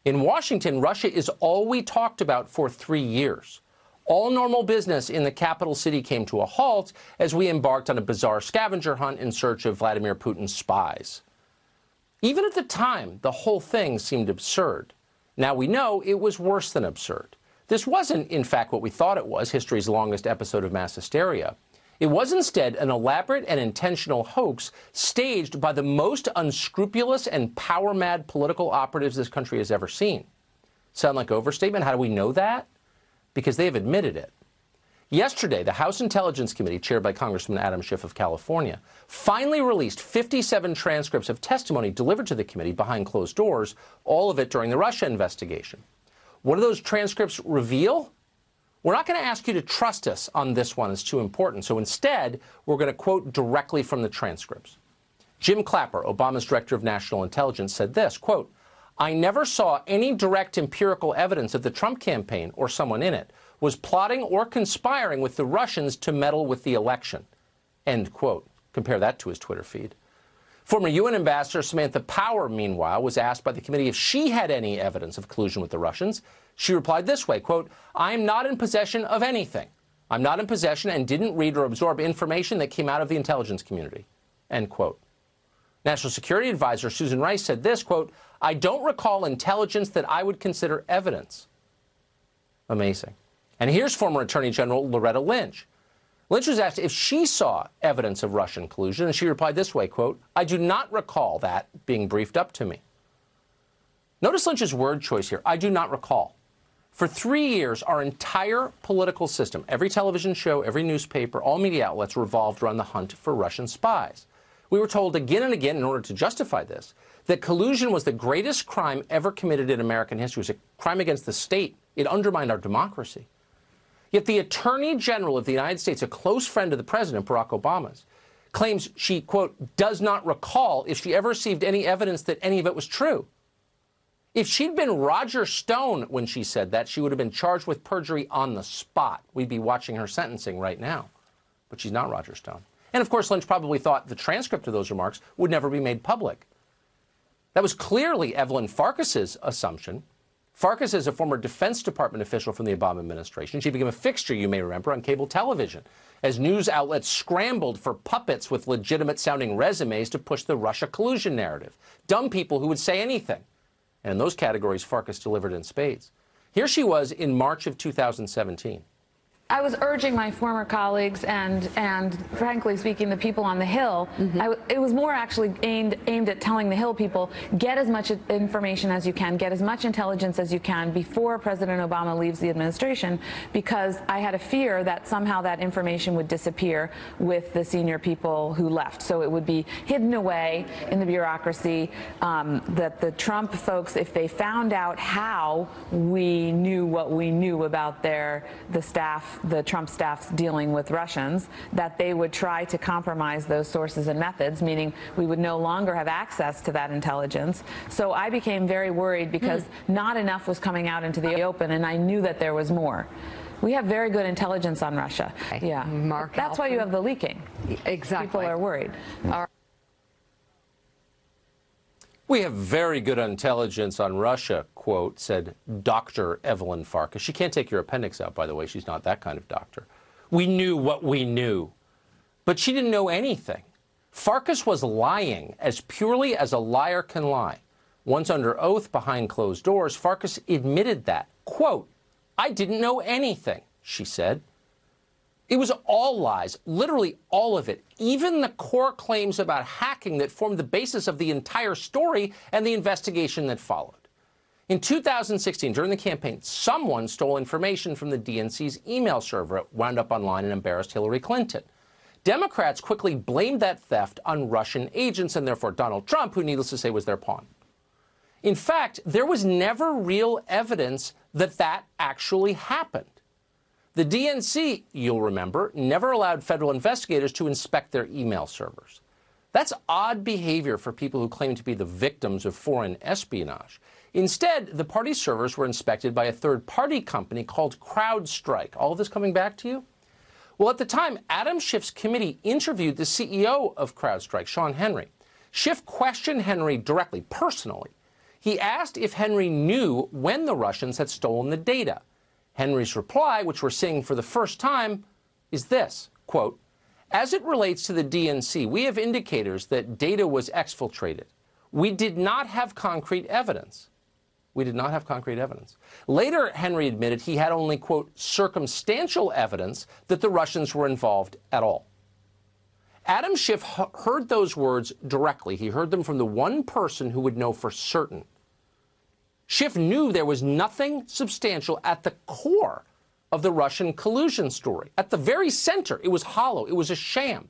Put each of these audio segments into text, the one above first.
In Washington, Russia is all we talked about for 3 years. All normal business in the capital city came to a halt as we embarked on a bizarre scavenger hunt in search of Vladimir Putin's spies. Even at the time, the whole thing seemed absurd. Now we know it was worse than absurd. This wasn't, in fact, what we thought it was, history's longest episode of mass hysteria. It was instead an elaborate and intentional hoax staged by the most unscrupulous and power-mad political operatives this country has ever seen. Sound like overstatement? How do we know that? Because they have admitted it. Yesterday, the House Intelligence Committee, chaired by Congressman Adam Schiff of California, finally released 57 transcripts of testimony delivered to the committee behind closed doors, all of it during the Russia investigation. What do those transcripts reveal? We're not going to ask you to trust us on this one. It's too important. So instead, we're going to quote directly from the transcripts. Jim Clapper, Obama's Director of National Intelligence, said this, quote, "I never saw any direct empirical evidence that the Trump campaign, or someone in it, was plotting or conspiring with the Russians to meddle with the election." End quote. Compare that to his Twitter feed. Former UN Ambassador Samantha Power, meanwhile, was asked by the committee if she had any evidence of collusion with the Russians. She replied this way, quote, "I am not in possession of anything. I'm not in possession and didn't read or absorb information that came out of the intelligence community." End quote. National Security Advisor Susan Rice said this, quote, "I don't recall intelligence that I would consider evidence." Amazing. And here's former Attorney General Loretta Lynch. Lynch was asked if she saw evidence of Russian collusion, and she replied this way, quote, "I do not recall that being briefed up to me." Notice Lynch's word choice here, "I do not recall." For 3 years, our entire political system, every television show, every newspaper, all media outlets revolved around the hunt for Russian spies. We were told again and again, in order to justify this, that collusion was the greatest crime ever committed in American history. It was a crime against the state. It undermined our democracy. Yet the Attorney General of the United States, a close friend of the President, Barack Obama's, claims she, quote, "does not recall if she ever received any evidence that any of it was true." If she'd been Roger Stone when she said that, she would have been charged with perjury on the spot. We'd be watching her sentencing right now. But she's not Roger Stone. And of course, Lynch probably thought the transcript of those remarks would never be made public. That was clearly Evelyn Farkas's assumption. Farkas is a former Defense Department official from the Obama administration. She became a fixture, you may remember, on cable television, as news outlets scrambled for puppets with legitimate-sounding resumes to push the Russia collusion narrative. Dumb people who would say anything. And in those categories, Farkas delivered in spades. Here she was in March of 2017. I was urging my former colleagues and frankly speaking, the people on the Hill, it was more actually aimed at telling the Hill people, get as much information as you can, get as much intelligence as you can before President Obama leaves the administration, because I had a fear that somehow that information would disappear with the senior people who left. So it would be hidden away in the bureaucracy, that the Trump folks, if they found out how we knew what we knew about the Trump staff's dealing with Russians, that they would try to compromise those sources and methods, meaning we would no longer have access to that intelligence. So I became very worried because not enough was coming out into the open, and I knew that there was more. We have very good intelligence on Russia. Yeah, Mark, that's why you have the leaking. Exactly. People are worried. We have very good intelligence on Russia, quote, said Dr. Evelyn Farkas. She can't take your appendix out, by the way. She's not that kind of doctor. We knew what we knew. But she didn't know anything. Farkas was lying as purely as a liar can lie. Once under oath behind closed doors, Farkas admitted that. Quote, "I didn't know anything," she said. It was all lies, literally all of it, even the core claims about hacking that formed the basis of the entire story and the investigation that followed. In 2016, during the campaign, someone stole information from the DNC's email server. It wound up online and embarrassed Hillary Clinton. Democrats quickly blamed that theft on Russian agents and therefore Donald Trump, who, needless to say, was their pawn. In fact, there was never real evidence that that actually happened. The DNC, you'll remember, never allowed federal investigators to inspect their email servers. That's odd behavior for people who claim to be the victims of foreign espionage. Instead, the party's servers were inspected by a third-party company called CrowdStrike. All of this coming back to you? Well, at the time, Adam Schiff's committee interviewed the CEO of CrowdStrike, Sean Henry. Schiff questioned Henry directly, personally. He asked if Henry knew when the Russians had stolen the data. Henry's reply, which we're seeing for the first time, is this, quote, "As it relates to the DNC, we have indicators that data was exfiltrated. We did not have concrete evidence." We did not have concrete evidence. Later, Henry admitted he had only, quote, "circumstantial evidence that the Russians were involved at all." Adam Schiff heard those words directly. He heard them from the one person who would know for certain. Schiff knew there was nothing substantial at the core of the Russian collusion story. At the very center, it was hollow. It was a sham.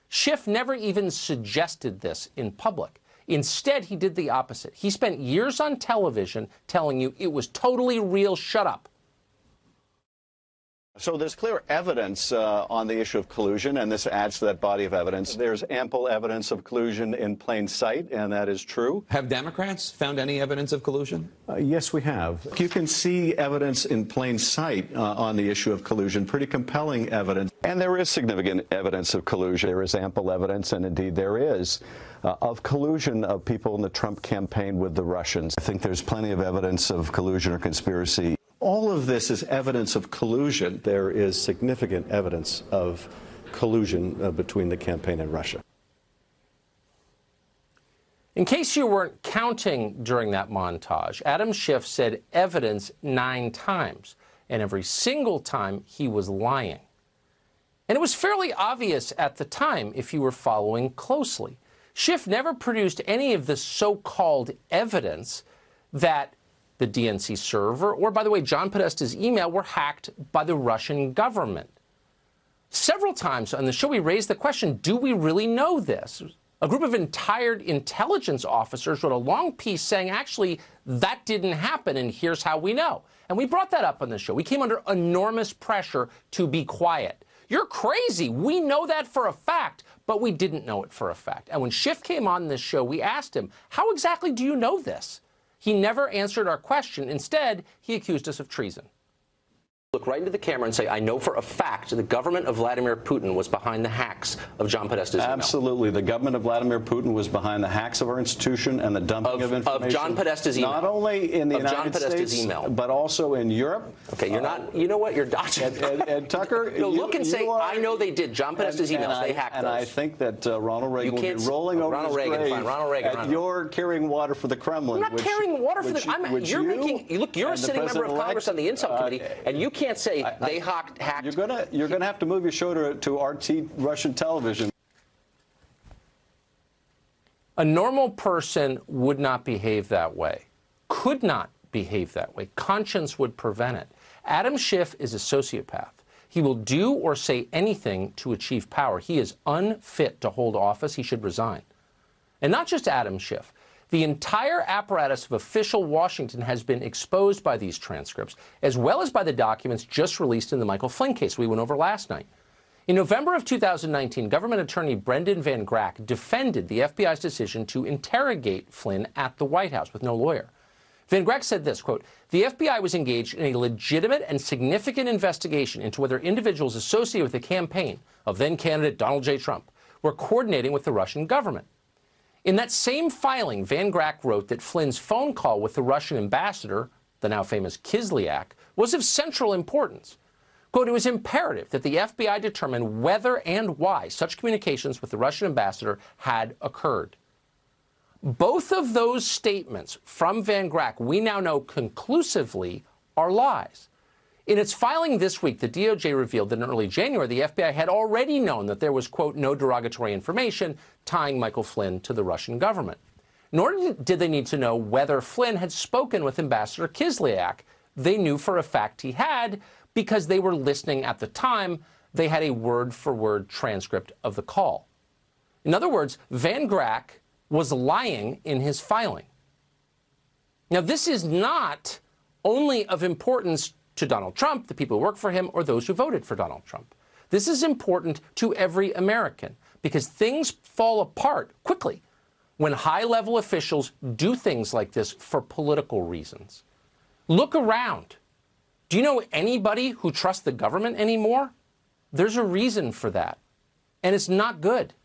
Schiff never even suggested this in public. Instead, he did the opposite. He spent years on television telling you it was totally real. Shut up. So there's clear evidence on the issue of collusion, and this adds to that body of evidence. There's ample evidence of collusion in plain sight, and that is true. Have Democrats found any evidence of collusion? Yes, we have. You can see evidence in plain sight on the issue of collusion, pretty compelling evidence. And there is significant evidence of collusion. There is ample evidence, and indeed there is, of collusion of people in the Trump campaign with the Russians. I think there's plenty of evidence of collusion or conspiracy. All of this is evidence of collusion. There is significant evidence of collusion between the campaign and Russia. In case you weren't counting during that montage, Adam Schiff said evidence 9 times, and every single time he was lying. And it was fairly obvious at the time if you were following closely. Schiff never produced any of the so-called evidence that the DNC server, or, by the way, John Podesta's email, were hacked by the Russian government. Several times on the show, we raised the question, do we really know this? A group of retired intelligence officers wrote a long piece saying, actually, that didn't happen, and here's how we know. And we brought that up on the show. We came under enormous pressure to be quiet. You're crazy. We know that for a fact, but we didn't know it for a fact. And when Schiff came on this show, we asked him, how exactly do you know this? He never answered our question. Instead, he accused us of treason. Look right into the camera and say, I know for a fact the government of Vladimir Putin was behind the hacks of John Podesta's email. Absolutely. The government of Vladimir Putin was behind the hacks of our institution and the dumping of information. Of John Podesta's email. Not only in the United States, email. But also in Europe. Okay, you're not, you know what, you're dodging. And Tucker, look and say, I know they did. John Podesta's emails, they hacked those. And I think that Ronald Reagan will be rolling over his grave. Ronald Reagan, and you're carrying water for the Kremlin. I'm not carrying water for the... Look, you're a sitting member of Congress on the Intel Committee, and you can't say they hacked. You're gonna have to move your show to RT Russian television. A normal person would not behave that way, could not behave that way. Conscience would prevent it. Adam Schiff is a sociopath. He will do or say anything to achieve power. He is unfit to hold office. He should resign. And not just Adam Schiff. The entire apparatus of official Washington has been exposed by these transcripts, as well as by the documents just released in the Michael Flynn case we went over last night. In November of 2019, government attorney Brendan Van Grack defended the FBI's decision to interrogate Flynn at the White House with no lawyer. Van Grack said this, quote, the FBI was engaged in a legitimate and significant investigation into whether individuals associated with the campaign of then-candidate Donald J. Trump were coordinating with the Russian government. In that same filing, Van Grack wrote that Flynn's phone call with the Russian ambassador, the now famous Kislyak, was of central importance. Quote, it was imperative that the FBI determine whether and why such communications with the Russian ambassador had occurred. Both of those statements from Van Grack, we now know conclusively, are lies. In its filing this week, the DOJ revealed that in early January, the FBI had already known that there was, quote, no derogatory information tying Michael Flynn to the Russian government. Nor did they need to know whether Flynn had spoken with Ambassador Kislyak. They knew for a fact he had because they were listening at the time. They had a word-for-word transcript of the call. In other words, Van Grack was lying in his filing. Now, this is not only of importance to Donald Trump, the people who work for him, or those who voted for Donald Trump. This is important to every American because things fall apart quickly when high-level officials do things like this for political reasons. Look around. Do you know anybody who trusts the government anymore? There's a reason for that, and it's not good.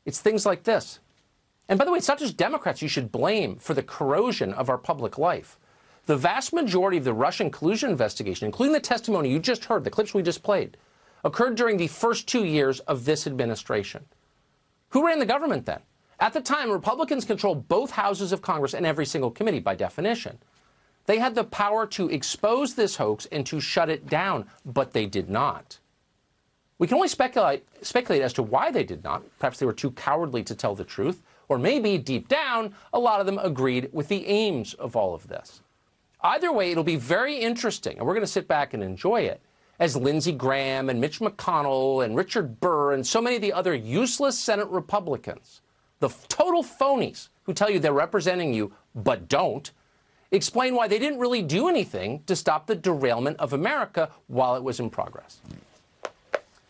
It's things like this. And by the way, it's not just Democrats you should blame for the corrosion of our public life. The vast majority of the Russian collusion investigation, including the testimony you just heard, the clips we just played, occurred during the first 2 years of this administration. Who ran the government then? At the time, Republicans controlled both houses of Congress and every single committee by definition. They had the power to expose this hoax and to shut it down, but they did not. We can only speculate as to why they did not. Perhaps they were too cowardly to tell the truth, or maybe, deep down, a lot of them agreed with the aims of all of this. Either way, it'll be very interesting, and we're going to sit back and enjoy it, as Lindsey Graham and Mitch McConnell and Richard Burr and so many of the other useless Senate Republicans, the total phonies who tell you they're representing you but don't, explain why they didn't really do anything to stop the derailment of America while it was in progress.